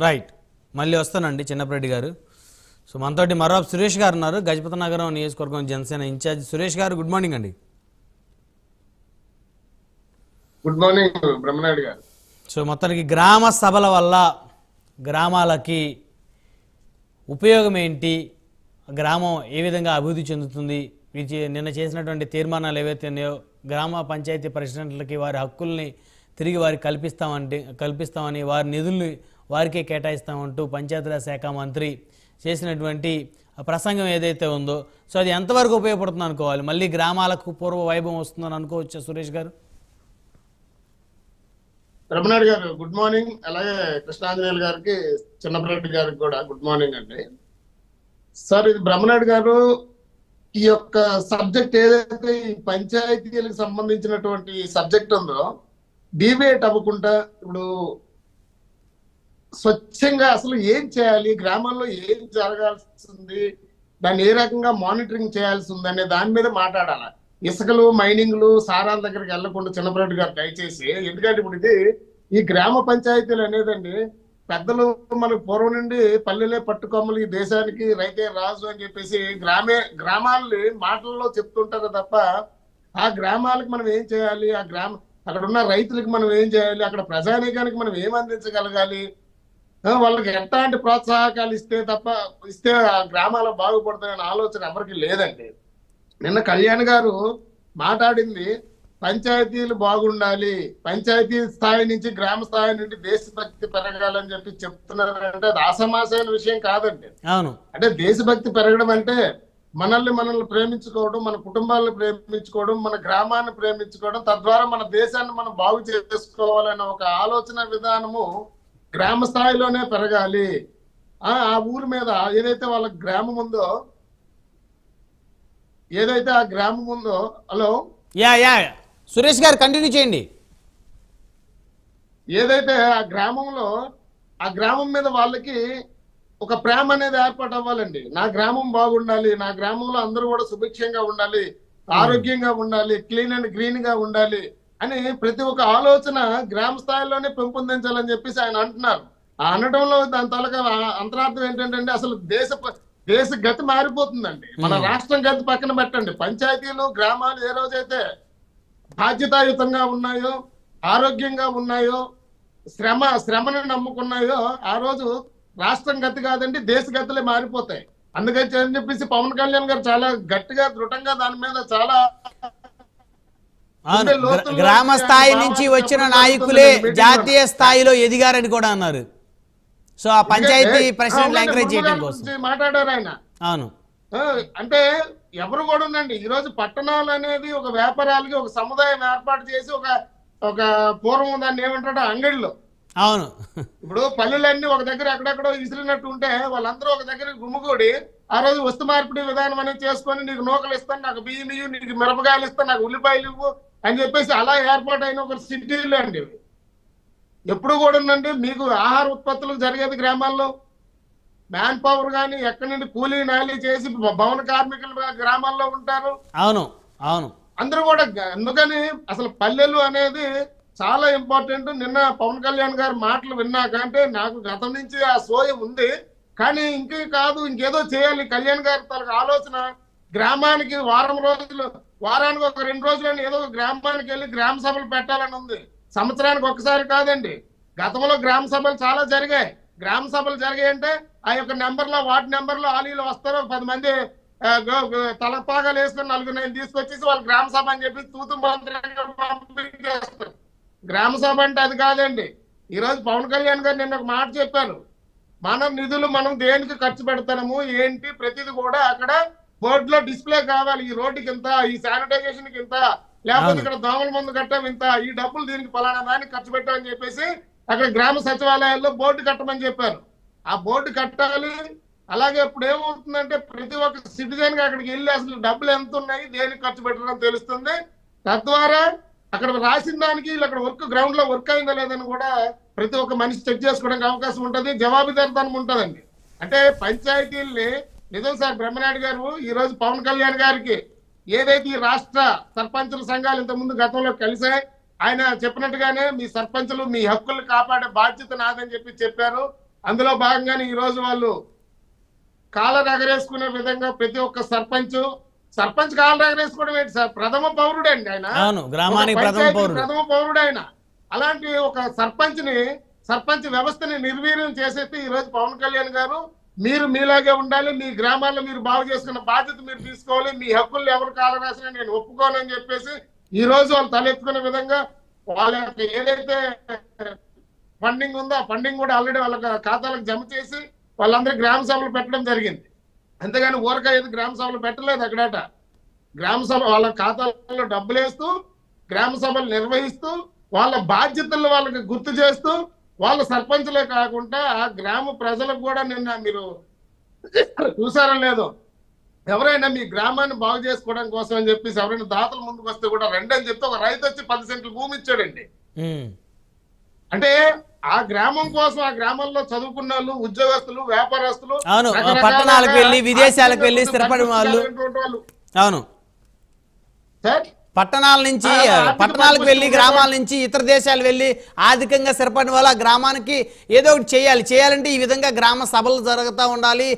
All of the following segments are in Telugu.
రైట్. మళ్ళీ వస్తానండి చిన్నప్పరెడ్డి గారు. సో మనతోటి మరోపు సురేష్ గారు ఉన్నారు, గజపతి నగరం నియోజకవర్గం జనసేన ఇన్ఛార్జ్. సురేష్ గారు గుడ్ మార్నింగ్ అండి. గుడ్ మార్నింగ్ బ్రహ్మనాయుడు గారు. సో మొత్తానికి గ్రామ సభల వల్ల గ్రామాలకి ఉపయోగం ఏంటి, గ్రామం ఏ విధంగా అభివృద్ధి చెందుతుంది, నిన్న చేసినటువంటి తీర్మానాలు ఏవైతే ఉన్నాయో గ్రామ పంచాయతీ ప్రెసిడెంట్లకి వారి హక్కుల్ని తిరిగి వారికి కల్పిస్తామని వారి నిధుల్ని వారికే కేటాయిస్తామంటూ పంచాయతీరాజ్ శాఖ మంత్రి చేసినటువంటి ప్రసంగం ఏదైతే ఉందో సో అది ఎంతవరకు ఉపయోగపడుతుంది అనుకోవాలి? మళ్ళీ గ్రామాలకు పూర్వ వైభవం వస్తుందని అనుకోవచ్చా సురేష్ గారు? బ్రహ్మనాయుడు గారు గుడ్ మార్నింగ్. అలాగే కృష్ణాంజనేయులు గారికి, చిన్నప్పరెడ్డి గారికి కూడా గుడ్ మార్నింగ్ అండి. సార్, ఇది బ్రహ్మనాయుడు గారు ఈ యొక్క సబ్జెక్ట్ ఏదైతే ఈ పంచాయతీలకు సంబంధించినటువంటి సబ్జెక్ట్ ఉందో డిబేట్ అవ్వకుండా ఇప్పుడు స్వచ్ఛంగా అసలు ఏం చేయాలి, గ్రామాల్లో ఏం జరగాల్సింది, దాన్ని ఏ రకంగా మానిటరింగ్ చేయాల్సి ఉంది అనే దాని మీద మాట్లాడాలి. ఇసుకలు, మైనింగ్లు, సారాల దగ్గరికి వెళ్లకుండా చిన్నప్పరెడ్డి గారు దయచేసి. ఎందుకంటే ఇప్పుడు ఇది ఈ గ్రామ పంచాయతీలు అనేదండి, పెద్దలు మనకు పూర్వం నుండి పల్లెలే పట్టుకొమ్మలు, ఈ దేశానికి రైతే రాజు అని చెప్పేసి గ్రామాలని మాటల్లో చెప్తుంటారు తప్ప ఆ గ్రామాలకు మనం ఏం చేయాలి, అక్కడ ఉన్న రైతులకు మనం ఏం చేయాలి, అక్కడ ప్రజానీకానికి మనం ఏం అందించగలగాలి, వాళ్ళకి ఎట్లాంటి ప్రోత్సాహకాలు ఇస్తే ఆ గ్రామాలు బాగుపడతాయనే ఆలోచన ఎవరికి లేదండి. నిన్న కళ్యాణ్ గారు మాట్లాడింది పంచాయతీలు బాగుండాలి, పంచాయతీ స్థాయి నుంచి గ్రామ స్థాయి నుండి దేశభక్తి పెరగాలని చెప్పి చెప్తున్నారంటే అది అసమాసమైన విషయం కాదండి. అవును, అంటే దేశభక్తి పెరగడం అంటే మనల్ని ప్రేమించుకోవడం, మన కుటుంబాలను ప్రేమించుకోవడం, మన గ్రామాన్ని ప్రేమించుకోవడం, తద్వారా మన దేశాన్ని మనం బాగు చేసుకోవాలన్న ఒక ఆలోచన విధానము గ్రామ స్థాయిలోనే పెరగాలి. ఆ ఊరి మీద ఏదైతే వాళ్ళ గ్రామం ఉందో, ఏదైతే ఆ గ్రామం ఉందో, హలో సురేష్ గారు కంటిన్యూ చేయండి. ఏదైతే ఆ గ్రామంలో ఆ గ్రామం మీద వాళ్ళకి ఒక ప్రేమ అనేది ఏర్పాటు అవ్వాలండి. నా గ్రామం బాగుండాలి, నా గ్రామంలో అందరూ కూడా సుభిక్షంగా ఉండాలి, ఆరోగ్యంగా ఉండాలి, క్లీన్ అండ్ గ్రీన్ గా ఉండాలి అని ప్రతి ఒక్క ఆలోచన గ్రామ స్థాయిలోనే పెంపొందించాలని చెప్పేసి ఆయన అంటున్నారు. ఆ అనడంలో దాని తాలూకా అంతరార్థం ఏంటంటే అసలు దేశ గతి మారిపోతుందండి. మన రాష్ట్రం గతి పక్కన పెట్టండి, పంచాయతీలు, గ్రామాలు ఏ రోజైతే బాధ్యతాయుతంగా ఉన్నాయో, ఆరోగ్యంగా ఉన్నాయో, శ్రమను నమ్ముకున్నాయో ఆ రోజు రాష్ట్రం గతి కాదండి, దేశ గతులే మారిపోతాయి. అందుకని చెప్పేసి పవన్ కళ్యాణ్ గారు చాలా గట్టిగా, దృఢంగా దాని మీద చాలా గ్రామ స్థాయి నుంచి వచ్చిన నాయకులే జాతీయ స్థాయిలో ఎదిగారని కూడా అన్నారు. సో ఆ పంచాయతీ ప్రెసిడెంట్ ఎంకరేజ్ చేయడం కోసం మాట్లాడారు ఆయన. అవును, అంటే ఎవరు కూడా ఉండండి, ఈ రోజు పట్టణాలు అనేది ఒక వ్యాపారాలకి ఒక సముదాయం ఏర్పాటు చేసి ఒక పూర్వం దాన్ని ఏమంటాడు అంగడిలో. అవును, ఇప్పుడు పల్లెలన్నీ ఒక దగ్గర ఎక్కడెక్కడో ఇసిరినట్టు ఉంటే వాళ్ళందరూ ఒక దగ్గర గుమ్ముగూడి ఆ రోజు వస్తు మార్పిడి విధానం అనేది చేసుకొని నీకు నూకలు ఇస్తాను, నాకు బియ్యం ఇవ్వు, నీకు మిరపకాయలు ఇస్తాను, నాకు ఉల్లిపాయలు ఇవ్వు అని చెప్పేసి అలా ఏర్పాటైన ఒక సిటీలు అండి. ఎప్పుడు కూడా ఉందండి మీకు ఆహార ఉత్పత్తులు జరిగేది గ్రామాల్లో. మ్యాన్ పవర్ కానీ ఎక్కడి నుండి కూలీ నాలి చేసి భవన కార్మికులు గ్రామాల్లో ఉంటారు. అవును అవును, అందరూ కూడా. అందుకని అసలు పల్లెలు అనేది చాలా ఇంపార్టెంట్. నిన్న పవన్ కళ్యాణ్ గారి మాటలు విన్నాక అంటే నాకు గతం నుంచి ఆ సోయ ఉంది, కానీ ఇంకే కాదు ఇంకేదో చేయాలి. కళ్యాణ్ గారి తన ఆలోచన గ్రామానికి వారానికి ఒక 2 రోజులని ఏదో గ్రామానికి వెళ్ళి గ్రామ సభలు పెట్టాలని ఉంది. సంవత్సరానికి ఒకసారి కాదండి, గతంలో గ్రామ సభలు చాలా జరిగాయి. గ్రామ సభలు జరిగాయంటే ఆ యొక్క నెంబర్లో, వార్డు నెంబర్లో ఆలీలు వస్తారు, 10 మంది తలపాగాలు వేసుకొని 4 తీసుకొచ్చేసి వాళ్ళు గ్రామ సభ అని చెప్పి తూతు పంపించేస్తారు. గ్రామ సభ అంటే అది కాదండి. ఈ రోజు పవన్ కళ్యాణ్ గారు నిన్న ఒక మాట చెప్పారు, మన నిధులు మనం దేనికి ఖర్చు పెడతాము ఏంటి ప్రతిది కూడా అక్కడ బోర్డులో డిస్ప్లే కావాలి. ఈ రోడ్డుకి ఇంత, ఈ శానిటైజేషన్ కి ఇంత, లేకపోతే ఇక్కడ దోమల మందు కట్టాం ఇంత, ఈ డబ్బులు దీనికి ఫలానా దానికి ఖర్చు పెట్టామని చెప్పేసి అక్కడ గ్రామ సచివాలయాల్లో బోర్డు కట్టమని చెప్పారు. ఆ బోర్డు కట్టాలి. అలాగే ఇప్పుడు ఏమవుతుందంటే ప్రతి ఒక్క సిటిజన్ గా అక్కడికి వెళ్ళి అసలు డబ్బులు ఎంత ఉన్నాయి, దేనికి ఖర్చు పెట్టడం తెలుస్తుంది. తద్వారా అక్కడ రాసిన దానికి అక్కడ గ్రౌండ్ లో వర్క్ అయిందా లేదని కూడా ప్రతి ఒక్క మనిషి చెక్ చేసుకోవడానికి అవకాశం ఉంటుంది, జవాబుదారితనం ఉంటుందండి. అంటే పంచాయతీల్ని నిజం సార్ బ్రహ్మనాయుడు గారు ఈ రోజు పవన్ కళ్యాణ్ గారికి ఏదైతే ఈ రాష్ట్ర సర్పంచుల సంఘాలు ఇంతకుముందు గతంలో కలిసాయి, ఆయన చెప్పినట్టుగానే మీ సర్పంచులు మీ హక్కులు కాపాడే బాధ్యత నాదని చెప్పారు. అందులో భాగంగానే ఈ రోజు వాళ్ళు కాలర్ ఎగరేసుకునే విధంగా ప్రతి ఒక్క సర్పంచ్ కాలర్ ఎగరేసుకోవడం ఏంటి సార్? ప్రథమ పౌరుడు అండి ఆయన. అవును, గ్రామానికి ప్రథమ పౌరుడు ఆయన. అలాంటి ఒక సర్పంచ్ వ్యవస్థని నిర్వీర్యం చేసేసి ఈ రోజు పవన్ కళ్యాణ్ గారు మీరు మీలాగే ఉండాలి, మీ గ్రామాల్లో మీరు బాగు చేసుకున్న బాధ్యత మీరు తీసుకోవాలి, మీ హక్కులు ఎవరు కాలరాసినా నేను ఒప్పుకోనని చెప్పేసి ఈ రోజు వాళ్ళు తలెత్తుకునే విధంగా వాళ్ళ యొక్క ఏదైతే ఫండింగ్ ఉందో ఆ ఫండింగ్ కూడా ఆల్రెడీ వాళ్ళ ఖాతాలకు జమ చేసి వాళ్ళందరూ గ్రామ సభలు పెట్టడం జరిగింది. అంతేగాని ఊరక ఏది గ్రామ సభలు పెట్టలేదు అక్కడట. గ్రామ సభ వాళ్ళ ఖాతాల్లో డబ్బులు వేస్తూ గ్రామ సభలు నిర్వహిస్తూ వాళ్ళ బాధ్యతలు వాళ్ళకి గుర్తు చేస్తూ వాళ్ళ సర్పంచులే కాకుండా ఆ గ్రామ ప్రజలకు కూడా నిన్న మీరు చూసారో లేదో, ఎవరైనా మీ గ్రామాన్ని బాగు చేసుకోవడం కోసం అని చెప్పేసి ఎవరైనా దాతలు ముందుకు వస్తే కూడా రండి అని చెప్తే ఒక రైతు వచ్చి 10 సెంట్లు భూమి ఇచ్చాడండి. అంటే ఆ గ్రామం కోసం ఆ గ్రామంలో చదువుకున్న వాళ్ళు, ఉద్యోగస్తులు, వ్యాపారస్తులు, పట్టణాలకు వెళ్ళి విదేశాలకు వెళ్ళి స్థిరపడిన వాళ్ళు, అవును సార్ పట్టణాలకు వెళ్ళి గ్రామాల నుంచి ఇతర దేశాలు వెళ్ళి ఆర్థికంగా స్థిరపడిన వాళ్ళు ఆ గ్రామానికి ఏదో ఒకటి చేయాలంటే ఈ విధంగా గ్రామ సభలు జరుగుతూ ఉండాలి.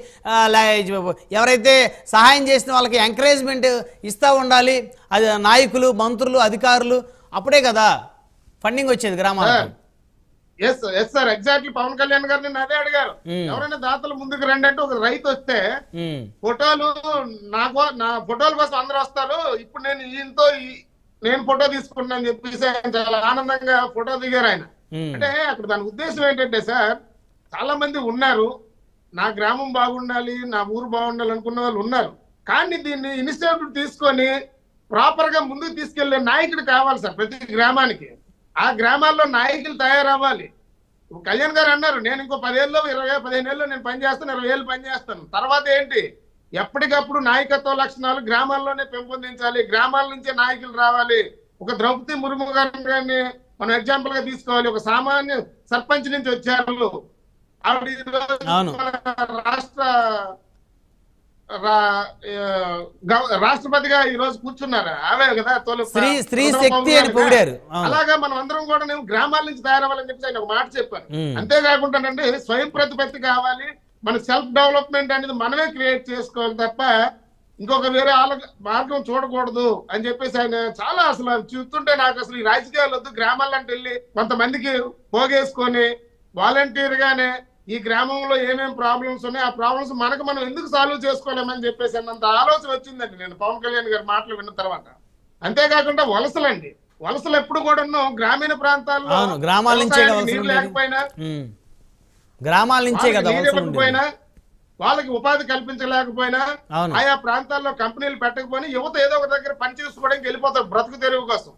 ఎవరైతే సహాయం చేసిన వాళ్ళకి ఎంకరేజ్మెంట్ ఇస్తూ ఉండాలి. అది నాయకులు, మంత్రులు, అధికారులు, అప్పుడే కదా ఫండింగ్ వచ్చేది గ్రామాలకు. Yes sir, exactly. Pavan Kalyan గారు నిన్న అదే అడిగారు, ఎవరైనా దాతలు ముందుకు రండి అంటే ఒక రైతు వస్తే ఫోటోలు నా ఫోటోల కోసం అందరూ వస్తారు, ఇప్పుడు నేను ఈయనతో నేను ఫోటో తీసుకున్నా అని చెప్పేసి చాలా ఆనందంగా ఫోటో దిగారు ఆయన. అంటే అక్కడ దాని ఉద్దేశం ఏంటంటే సార్, చాలా మంది ఉన్నారు నా గ్రామం బాగుండాలి, నా ఊరు బాగుండాలి అనుకున్న వాళ్ళు ఉన్నారు. కానీ దీన్ని ఇనిషియేటివ్ తీసుకొని ప్రాపర్ గా ముందుకు తీసుకెళ్లే నాయకుడు కావాలి సార్ ప్రతి గ్రామానికి. ఆ గ్రామాల్లో నాయకులు తయారవ్వాలి. కళ్యాణ్ గారు అన్నారు, నేను ఇంకో 10 ఏళ్ళు 15 ఏళ్ళు నేను పనిచేస్తాను, 20 ఏళ్ళు పనిచేస్తాను. తర్వాత ఏంటి, ఎప్పటికప్పుడు నాయకత్వ లక్షణాలు గ్రామాల్లోనే పెంపొందించాలి, గ్రామాల నుంచే నాయకులు రావాలి. ఒక ద్రౌపది ముర్ము గారిని మనం ఎగ్జాంపుల్ గా తీసుకోవాలి. ఒక సామాన్య సర్పంచ్ నుంచి వచ్చారు ఆవిడ, రాష్ట్రపతిగా ఈ రోజు కూర్చున్నారు ఆమె కదా, స్త్రీ శక్తి అని పొగిడారు. అలాగా మనం అందరం కూడా నేను గ్రామాల నుంచి తయారవ్వాలని చెప్పి ఆయన ఒక మాట చెప్పారు. అంతేకాకుండా స్వయం ప్రతిపత్తి కావాలి, మన సెల్ఫ్ డెవలప్మెంట్ అనేది మనమే క్రియేట్ చేసుకోవాలి తప్ప ఇంకొక వేరే మార్గం చూడకూడదు అని చెప్పేసి ఆయన చాలా అసలు చూస్తుంటే నాకు అసలు ఈ రాజకీయాలు వద్దు, గ్రామాలంటే వెళ్ళి కొంతమందికి పోగేసుకొని వాలంటీర్ గానే ఈ గ్రామంలో ఏమేమి ప్రాబ్లమ్స్ ఉన్నాయి ఆ ప్రాబ్లమ్స్ మనం ఎందుకు సాల్వ్ చేసుకోలేమని చెప్పేసి అన్నంత ఆలోచన వచ్చిందండి నేను పవన్ కళ్యాణ్ గారి మాటలు విన్న తర్వాత. అంతేకాకుండా వలసలు ఎప్పుడు కూడా గ్రామీణ ప్రాంతాల్లో నీరు లేకపోయినా, గ్రామాల నుంచే కదా ఇవ్వకపోయినా, వాళ్ళకి ఉపాధి కల్పించలేకపోయినా, ఆయా ప్రాంతాల్లో కంపెనీలు పెట్టకపోయినా యువత ఏదో ఒక దగ్గర పని చేసుకోవడానికి వెళ్ళిపోతారు బ్రతుకు తెరువు కోసం.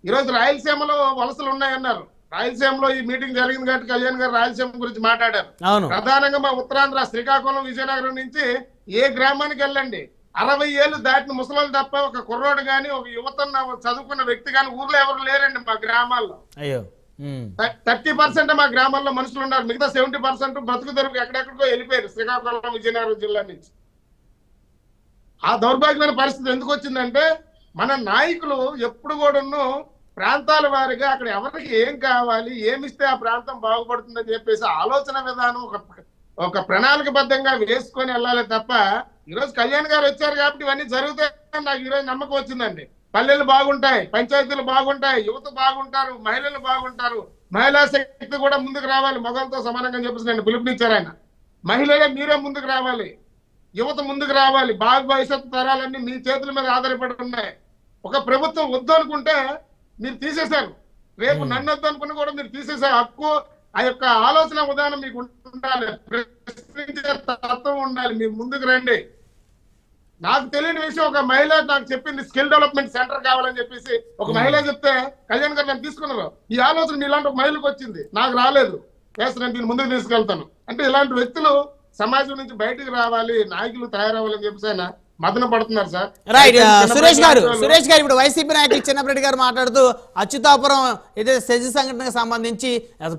ఈ రోజు రాయలసీమలో వలసలు ఉన్నాయన్నారు. రాయలసీమలో ఈ మీటింగ్ జరిగింది కాబట్టి కళ్యాణ్ గారు రాయలసీమ గురించి మాట్లాడారు. ప్రధానంగా మా ఉత్తరాంధ్ర శ్రీకాకుళం, విజయనగరం నుంచి ఏ గ్రామానికి వెళ్ళండి 60 ఏళ్ళు దాటిన ముసలోళ్ళు తప్ప ఒక కుర్రోడు గాని, ఒక యువత చదువుకున్న వ్యక్తి గాని ఊర్లో ఎవరు లేరండి మా గ్రామాల్లో. 30% మా గ్రామాల్లో మనుషులు ఉన్నారు, మిగతా 70% బ్రతుకు తెరువు ఎక్కడెక్కడికో వెళ్ళిపోయారు శ్రీకాకుళం, విజయనగరం జిల్లా నుంచి. ఆ దౌర్భాగ్యమైన పరిస్థితి ఎందుకు వచ్చిందంటే మన నాయకులు ఎప్పుడు కూడా ప్రాంతాల వారిగా అక్కడ ఎవరికి ఏం కావాలి, ఏమిస్తే ఆ ప్రాంతం బాగుపడుతుందని చెప్పేసి ఆలోచన విధానం ఒక ప్రణాళికబద్ధంగా వేసుకొని వెళ్ళాలి తప్ప ఈరోజు కళ్యాణ్ గారు వచ్చారు కాబట్టి ఇవన్నీ జరుగుతాయని నాకు ఈరోజు నమ్మకం వచ్చిందండి. పల్లెలు బాగుంటాయి, పంచాయతీలు బాగుంటాయి, యువత బాగుంటారు, మహిళలు బాగుంటారు, మహిళా శక్తి కూడా ముందుకు రావాలి మొగలతో సమానంగా చెప్పేసి నేను పిలుపునిచ్చారు ఆయన. మహిళలే మీరే ముందుకు రావాలి, యువత ముందుకు రావాలి, భవిష్యత్తు తరాలన్నీ మీ చేతుల మీద ఆధారపడి ఉన్నాయి. ఒక ప్రభుత్వం వద్దు అనుకుంటే మీరు తీసేశారు, రేపు నన్ను వద్దు అనుకున్నా కూడా మీరు తీసేసే హక్కు, ఆ యొక్క ఆలోచన విధానం మీకు ఉండాలి, ప్రశ్నించే తత్వం ఉండాలి, మీరు ముందుకు రండి. నాకు తెలియని విషయం ఒక మహిళ నాకు చెప్పింది, స్కిల్ డెవలప్మెంట్ సెంటర్ కావాలని చెప్పేసి ఒక మహిళ చెప్తే కళ్యాణ్ గారు నేను తీసుకున్నారు. ఈ ఆలోచన ఇలాంటి ఒక మహిళకు వచ్చింది, నాకు రాలేదు, నేను దీన్ని ముందుకు తీసుకెళ్తాను అంటే ఇలాంటి వ్యక్తులు సమాజం నుంచి బయటకు రావాలి, నాయకులు తయారవ్వాలని చెప్పేసి ఆయన మదన పడుతున్నారు సార్. రైట్. సురేష్ గారు ఇప్పుడు వైసీపీ నాయకులు చిన్నప్పటి గారు మాట్లాడుతూ అచ్యుతాపురం ఏదైతే సెజ్ సంఘటనకు సంబంధించి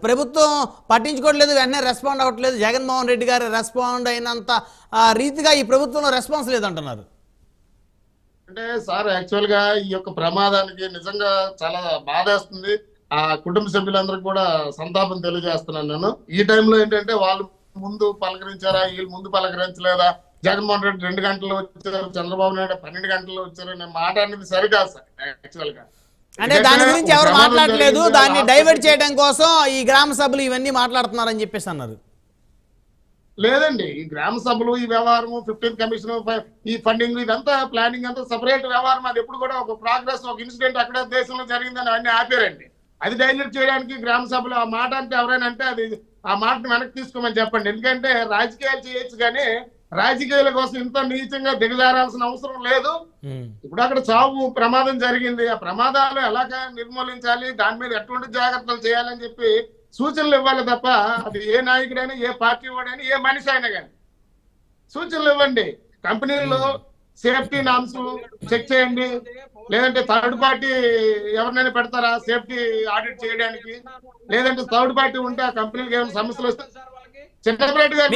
ప్రభుత్వం పట్టించుకోవట్లేదు, వెంటనే రెస్పాండ్ అవ్వట్లేదు, జగన్మోహన్ రెడ్డి గారు రెస్పాండ్ అయినంత రీతిగా ఈ ప్రభుత్వంలో రెస్పాన్స్ లేదంటున్నారు. అంటే సార్ యాక్చువల్ గా ఈ యొక్క ప్రమాదానికి నిజంగా చాలా బాధేస్తుంది. ఆ కుటుంబ సభ్యులందరికీ కూడా సంతాపం తెలియజేస్తున్నాను నేను. ఈ టైంలో ఏంటంటే వాళ్ళు ముందు పలకరించారా, వీళ్ళు ముందు పలకరించలేదా, జగన్మోహన్ రెడ్డి 2 గంటలు వచ్చారు, చంద్రబాబు నాయుడు 12 గంటలు వచ్చారు అనే మాట అనేది సరికాదు సార్ యాక్చువల్ గా. అంటే దాని గురించి ఎవరు మాట్లాడలేదు, దాన్ని డైవర్ట్ చేయడం కోసం ఈ గ్రామ సభలు ఇవన్నీ మాట్లాడుతున్నారని చెప్పేసి అన్నారు. లేదండి, ఈ గ్రామ సభలు, ఈ వ్యవహారం, 15th కమిషన్, ఈ ఫండింగ్, ఇదంతా ప్లానింగ్ అంతా సపరేట్ వ్యవహారం. అది ఎప్పుడు కూడా ఒక ప్రోగ్రెస్, ఒక ఇన్సిడెంట్ అక్కడ దేశంలో జరిగిందని అన్ని ఆపారండి. అది డైల్యూట్ చేయడానికి గ్రామ సభలు ఆ మాట అంటే ఎవరైనా అంటే అది ఆ మాటను వెనక్కి తీసుకోమని చెప్పండి. ఎందుకంటే రాజకీయాలు చేయొచ్చు కానీ రాజకీయాల కోసం ఇంత నీచంగా దిగజారాల్సిన అవసరం లేదు. ఇప్పుడు అక్కడ చావు ప్రమాదం జరిగింది, ఆ ప్రమాదాలు ఎలాగ నిర్మూలించాలి, దాని మీద ఎటువంటి జాగ్రత్తలు చేయాలని చెప్పి సూచనలు ఇవ్వాలి తప్ప అది ఏ నాయకుడైనా, ఏ పార్టీ వాడైనా, ఏ మనిషి అయినా కానీ సూచనలు ఇవ్వండి. కంపెనీల్లో సేఫ్టీ నామ్స్ చెక్ చేయండి, లేదంటే థర్డ్ పార్టీ ఎవరినైనా పెడతారా సేఫ్టీ ఆడిట్ చేయడానికి, లేదంటే థర్డ్ పార్టీ ఉంటే ఆ కంపెనీకి ఏమైనా సమస్యలు వస్తే చిన్నప్పటి గారు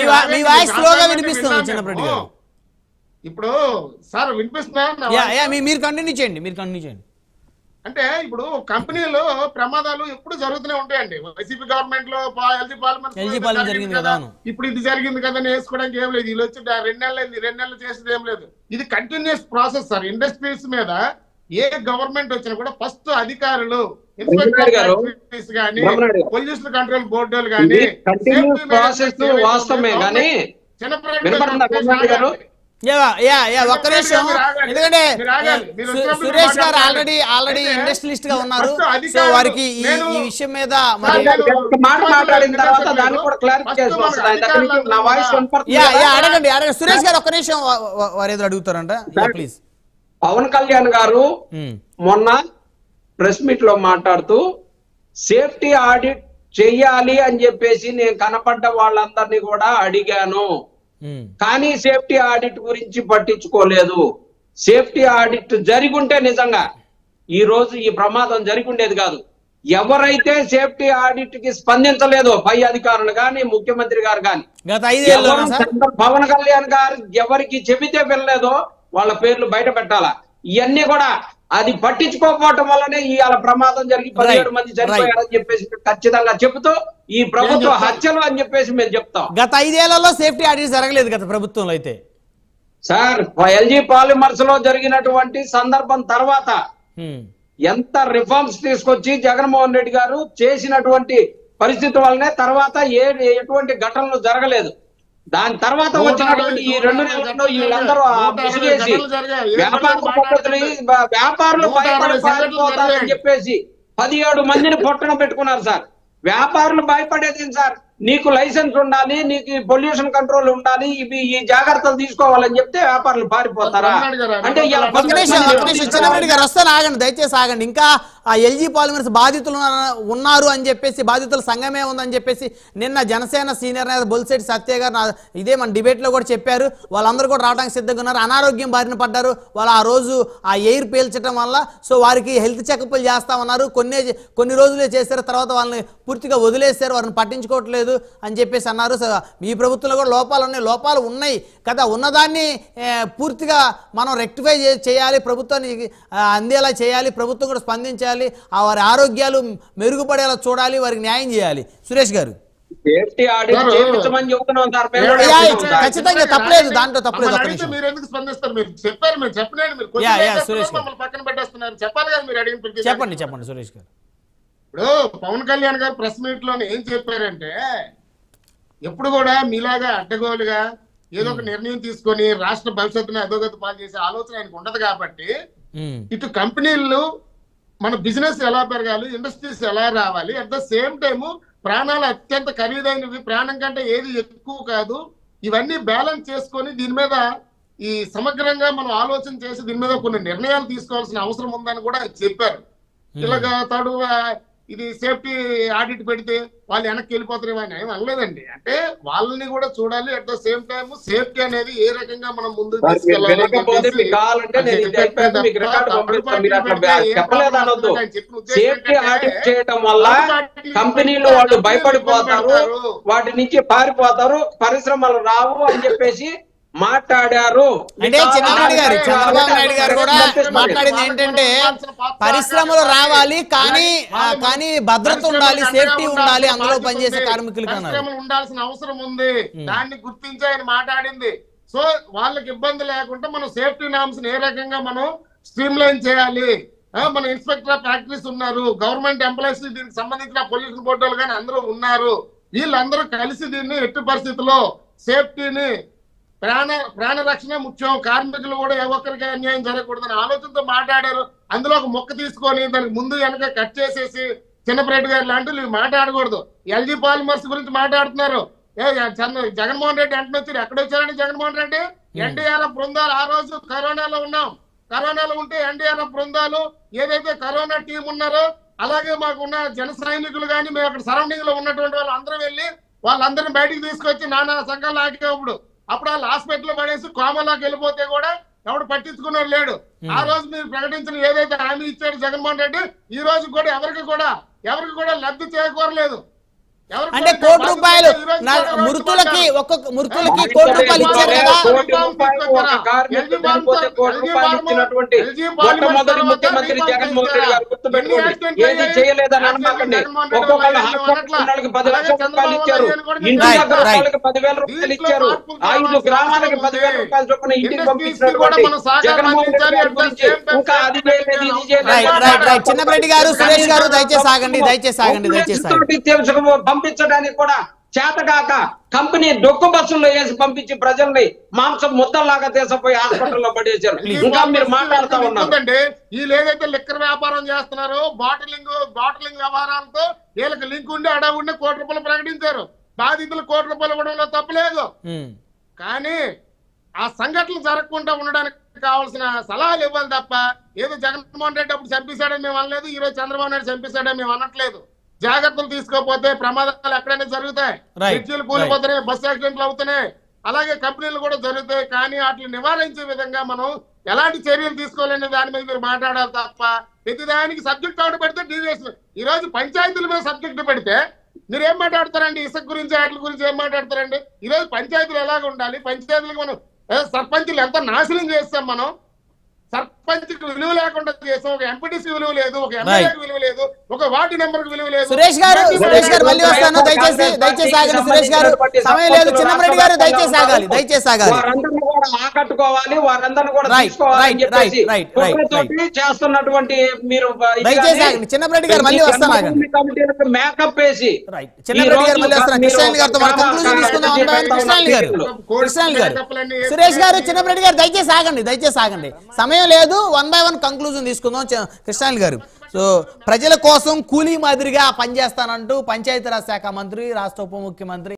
ఇప్పుడు సార్ వినిపిస్తున్నా మీరు కంటిన్యూ చేయండి. అంటే ఇప్పుడు కంపెనీలో ప్రమాదాలు ఎప్పుడు జరుగుతూనే ఉంటాయండి. వైసీపీ గవర్నమెంట్ లో ఎల్జీ పార్లమెంట్ జరిగింది కదా, ఇప్పుడు ఇది జరిగింది కదా వేసుకోవడానికి ఏం లేదు. వీళ్ళు వచ్చి 2 నెలలు చేసేది ఏం లేదు. ఇది కంటిన్యూస్ ప్రాసెస్ సార్. ఇండస్ట్రీస్ మీద ఏ గవర్నమెంట్ వచ్చినా కూడా ఫస్ట్ అధికారులు, ఇన్స్పెక్టర్ కానీ, పొల్యూషన్ కంట్రోల్ బోర్డులు కానీ, ఒక్క నిమిషం, ఎందుకంటే సురేష్ గారు ఆల్రెడీ ఇండస్ట్రియలిస్ట్ గా ఉన్నారు. సో వారికి ఈ విషయం మీద అడగండి. సురేష్ గారు ఒక్క నిమిషం, వారు ఏదో అడుగుతారంట, ప్లీజ్. పవన్ కళ్యాణ్ గారు మొన్న ప్రెస్ మీట్ లో మాట్లాడుతూ సేఫ్టీ ఆడిట్ చెయ్యాలి అని చెప్పేసి నేను కనపడ్డ వాళ్ళందరినీ కూడా అడిగాను, కానీ సేఫ్టీ ఆడిట్ గురించి పట్టించుకోలేదు. సేఫ్టీ ఆడిట్ జరిగుంటే నిజంగా ఈ రోజు ఈ ప్రమాదం జరిగుండేది కాదు. ఎవరైతే సేఫ్టీ ఆడిట్ కి స్పందించలేదో పై అధికారులు కానీ, ముఖ్యమంత్రి గారు కానీ, పవన్ కళ్యాణ్ గారు ఎవరికి చెబితే వెళ్ళలేదో వాళ్ళ పేర్లు బయట పెట్టాలా. ఇవన్నీ కూడా అది పట్టించుకోకపోవటం వల్లనే ఇవాళ ప్రమాదం జరిగి 17 మంది చనిపోయారని చెప్పేసి ఖచ్చితంగా చెబుతూ ఈ ప్రభుత్వ హత్యలు అని చెప్పేసి మేము చెప్తాం. గత 5 ఏళ్లలో సేఫ్టీ ఆడిట్ జరగలేదు గత ప్రభుత్వంలో. అయితే సార్ ఎల్జీ పాలిమర్స్ లో జరిగినటువంటి సందర్భం తర్వాత ఎంత రిఫార్మ్స్ తీసుకొచ్చి జగన్మోహన్ రెడ్డి గారు చేసినటువంటి పరిస్థితి వల్లనే తర్వాత ఎటువంటి ఘటనలు జరగలేదు. దాని తర్వాత వచ్చినటువంటి ఈ 2 నెలల్లో వీళ్ళందరూ విసిగేసి వ్యాపారులు భయపడిపోతారని చెప్పేసి 17 మందిని పొట్టన పెట్టుకున్నారు సార్. వ్యాపారులు భయపడేది సార్, నీకు లైసెన్స్ ఉండాలి, నీకు పొల్యూషన్ కంట్రోల్ ఉండాలి, ఇవి ఈ జాగ్రత్తలు తీసుకోవాలని చెప్తే వ్యాపారులు పారిపోతారా అంటే? ఆగండి, దయచేసి ఆగండి. ఇంకా ఆ ఎల్జీ పాలిమర్స్ బాధితులు ఉన్నారు అని చెప్పేసి, బాధితుల సంఘమే ఉందని చెప్పేసి నిన్న జనసేన సీనియర్ నేత బొలిశెట్టి సత్య గారు ఇదే మన డిబేట్ లో కూడా చెప్పారు. వాళ్ళందరూ కూడా రావడానికి సిద్ధంగా ఉన్నారు. అనారోగ్యం బారిన పడ్డారు వాళ్ళు. ఆ రోజు ఆ ఎయిర్ పీల్చడం వల్ల సో వారికి హెల్త్ చెకప్లు చేస్తా ఉన్నారు. కొన్ని రోజులే చేశారు, తర్వాత వాళ్ళని పూర్తిగా వదిలేశారు, వారిని పట్టించుకోవట్లేదు అని చెప్పేసి అన్నారు. సో మీ ప్రభుత్వంలో కూడా లోపాలు ఉన్నాయి కదా, ఉన్నదాన్ని పూర్తిగా మనం రెక్టిఫై చేయాలి, ప్రభుత్వాన్ని అందేలా చేయాలి, ప్రభుత్వం కూడా స్పందించాలి, వారి ఆరోగ్యాలు మెరుగుపడేలా చూడాలి, వారికి న్యాయం చేయాలి. సురేష్ గారు ఖచ్చితంగా తప్పలేదు, దాంట్లో తప్పలేదు. చెప్పండి సురేష్ గారు. ఇప్పుడు పవన్ కళ్యాణ్ గారు ప్రెస్ మీట్ లో ఏం చెప్పారంటే, ఎప్పుడు కూడా మీలాగా అడ్డగోలుగా ఏదో ఒక నిర్ణయం తీసుకొని రాష్ట్ర భవిష్యత్తుని అధోగతి పాలు చేసే ఆలోచన ఆయనకు ఉండదు. కాబట్టి ఇటు కంపెనీలు మన బిజినెస్ ఎలా పెరగాలి, ఇండస్ట్రీస్ ఎలా రావాలి, అట్ ద సేమ్ టైము ప్రాణాలు అత్యంత ఖరీదైనవి, ప్రాణం కంటే ఏది ఎక్కువ కాదు, ఇవన్నీ బ్యాలెన్స్ చేసుకొని దీని మీద ఈ సమగ్రంగా మనం ఆలోచన చేసి దీని మీద కొన్ని నిర్ణయాలు తీసుకోవాల్సిన అవసరం ఉందని కూడా చెప్పారు. ఇలాగా ఇది సేఫ్టీ ఆడిట్ పెడితే వాళ్ళు వెనక్కి వెళ్ళిపోతారు అని ఏం అనలేదండి. అంటే వాళ్ళని కూడా చూడాలి, at the same time safety అనేది ఏ రకంగా మనం ముందుకు తీసుకెళ్ళాలి. సేఫ్టీ ఆడిట్ చేయడం వల్ల కంపెనీలు వాళ్ళు భయపడిపోతారు, వాటి నుంచి పారిపోతారు, పరిశ్రమలు రావు అని చెప్పేసి మాట్లాడారు. అంటే చంద్రబాబు గారు చంద్రబాబు గారు కూడా మాట్లాడింది ఏంటంటే పరిశ్రమలు రావాలి కానీ భద్రత ఉండాలి, సేఫ్టీ ఉండాలి, అందులో పనిచేసే కార్మికులకు పరిశ్రమలు ఉండాల్సిన అవసరం ఉంది, దాన్ని గుర్తించి ఆయన మాట్లాడింది. సో వాళ్ళకి ఇబ్బంది లేకుండా మనం సేఫ్టీ నామ్స్ ఏ రకంగా మనం స్ట్రీమ్ లైన్ చేయాలి. మన ఇన్స్పెక్టర్ ఆఫ్ ఫ్యాక్టరీస్ ఉన్నారు, గవర్నమెంట్ ఎంప్లాయీస్ దీనికి సంబంధించిన పొల్యూషన్ బోర్డు వాళ్ళు కానీ అందరూ ఉన్నారు. వీళ్ళందరూ కలిసి దీన్ని ఎట్టి పరిస్థితుల్లో సేఫ్టీని ప్రాణ రక్షణ ముఖ్యం, కార్మికులు కూడా ఏ ఒక్కరికి అన్యాయం జరగకూడదని ఆలోచనతో మాట్లాడారు. అందులో ఒక మొక్క తీసుకొని దానికి ముందు వెనక కట్ చేసేసి చిన్నపరెడ్డి గారు లాంటి మాట్లాడకూడదు. ఎల్జీ పాలిమర్స్ గురించి మాట్లాడుతున్నారు. జగన్మోహన్ రెడ్డి అంటే వచ్చారు, ఎక్కడ వచ్చారండి జగన్మోహన్ రెడ్డి? ఎన్డీఆర్ఎఫ్ బృందాలు ఆ రోజు కరోనాలో ఉన్నాం, కరోనాలో ఉంటే ఎన్డీఆర్ఎఫ్ బృందాలు ఏదైతే కరోనా టీం ఉన్నారో అలాగే మాకున్న జన సైనికులు కానీ మేము అక్కడ సరౌండింగ్ లో ఉన్నటువంటి వాళ్ళు అందరూ వెళ్ళి వాళ్ళందరినీ బయటికి తీసుకొచ్చి నానా సంఘాలు ఆగేప్పుడు అప్పుడు వాళ్ళు హాస్పిటల్ పడేసి కోమలోకి వెళ్ళిపోతే కూడా ఎవడు పట్టించుకున్నారు లేడు. ఆ రోజు మీరు ప్రకటించిన ఏదైతే హామీ ఇచ్చాడు జగన్మోహన్ రెడ్డి ఈ రోజు కూడా ఎవరికి కూడా లబ్ధి చేకూరలేదు. అంటే కోటి రూపాయలు మృతులకి ఒక్కొక్క మృతులకి కోటి రూపాయలు ఇచ్చారు కదా. మొట్టమొదటి ముఖ్యమంత్రి జగన్మోహన్ రెడ్డి గారు గుర్తుపెట్టుకోండి, ఏది చేయలేదని అనమాకండి. ఒక్కొక్కళ్ళు హాస్పిటల్ 10 లక్షల రూపాయలు ఇచ్చారు, ఇంటి దగ్గర వాళ్ళకి 10,000 రూపాయలు ఇచ్చారు, 5 గ్రామాలకి 10,000 రూపాయలు చొప్పున ఇంటికి పంపించినటువంటి జగన్మోహన్ రెడ్డి గారి గురించి ఇంకా అది చేయలేదు ఇది చేయలేదు. చిన్నపరెడ్డి గారు, సురేష్ గారు దయచేసి ఆగండి. పంపించడానికి కూడా చేతగాక కంపెనీ డొక్కు బస్సుల్లో వేసి పంపించి ప్రజల్ని మాంసం ముద్దల్లాగా తీసుకుపోయి హాస్పిటల్లో పడేశారు. ఇంకా మీరు మాట్లాడుతూ ఉన్నారు. వీళ్ళు ఏదైతే లిక్కర్ వ్యాపారం చేస్తున్నారో బాటిలింగ్ వ్యవహారాలతో వీళ్ళకి లింక్ ఉండి అడవుండి ₹1 కోటి ప్రకటించారు. బాధితులు ₹1 కోటి ఇవ్వడంలో తప్పలేదు, కానీ ఆ సంఘటనలు జరగకుండా ఉండడానికి కావాల్సిన సలహాలు ఇవ్వాలి తప్ప ఏదో జగన్మోహన్ రెడ్డి అప్పుడు చంపేశాడని మేము అనలేదు, ఈ రోజు చంద్రబాబు నాయుడు చంపేశాడని మేము అనట్లేదు. జాగ్రత్తలు తీసుకోకపోతే ప్రమాదాలు ఎక్కడైనా జరుగుతాయి, బ్రిడ్జిలు కూలిపోతున్నాయి, బస్సు యాక్సిడెంట్లు అవుతున్నాయి, అలాగే కంపెనీలు కూడా జరుగుతాయి. కానీ వాటిని నివారించే విధంగా మనం ఎలాంటి చర్యలు తీసుకోవాలనే దాని మీద మీరు మాట్లాడాలి తప్ప ప్రతిదానికి సబ్జెక్ట్ అవుట్ పెడితే డీవియేషన్. ఈ రోజు పంచాయతీల మీద సబ్జెక్టు పెడితే మీరు ఏం మాట్లాడతారండి? ఇసుక గురించి వాటి గురించి ఏం మాట్లాడతారండి? ఈ రోజు పంచాయతీలు ఎలాగ ఉండాలి? పంచాయతీలకు మనం సర్పంచులు ఎంత నాశనం చేస్తాం, మనం సర్పంచ్కి విలువ లేకుండా చేస్తాం, ఒక ఎంపీటీసీ విలువ లేదు, ఒక ఎమ్మెల్యేకి విలువ లేదు, ఒక వార్డు మెంబర్ కి విలువ లేదు. సురేష్ గారు మళ్ళీ వస్తాను, దయచేసి ఆగండి. సురేష్ గారు సమయం లేదు, చిన్నపరెడ్డి గారు దయచేసి ఆగాలి. వారందరినీ కూడా ఆకట్టుకోవాలి, వారందరినీ కూడా చేస్తున్నటువంటి మీరు దయచేసి ఆగండి. చిన్నపరెడ్డి గారు మళ్ళీ వస్తాను, ఆగండి. మేకప్ వేసి చిన్నపరెడ్డి గారు మళ్ళీ వస్తాను. కృష్ణాయన్ గారితో మనం కంక్లూజన్ తీసుకుందాం. కృష్ణాయన్ గారు, సురేష్ గారు, చిన్నపరెడ్డి గారు దయచేసి ఆగండి. సమయం లేదు, 1 by 1 కంక్లూజన్ తీసుకుందాం. కృష్ణాయన్ గారు, సో ప్రజల కోసం కూలీ మాదిరిగా పనిచేస్తానంటూ పంచాయతీరాజ్ శాఖ మంత్రి, రాష్ట్ర ఉప ముఖ్యమంత్రి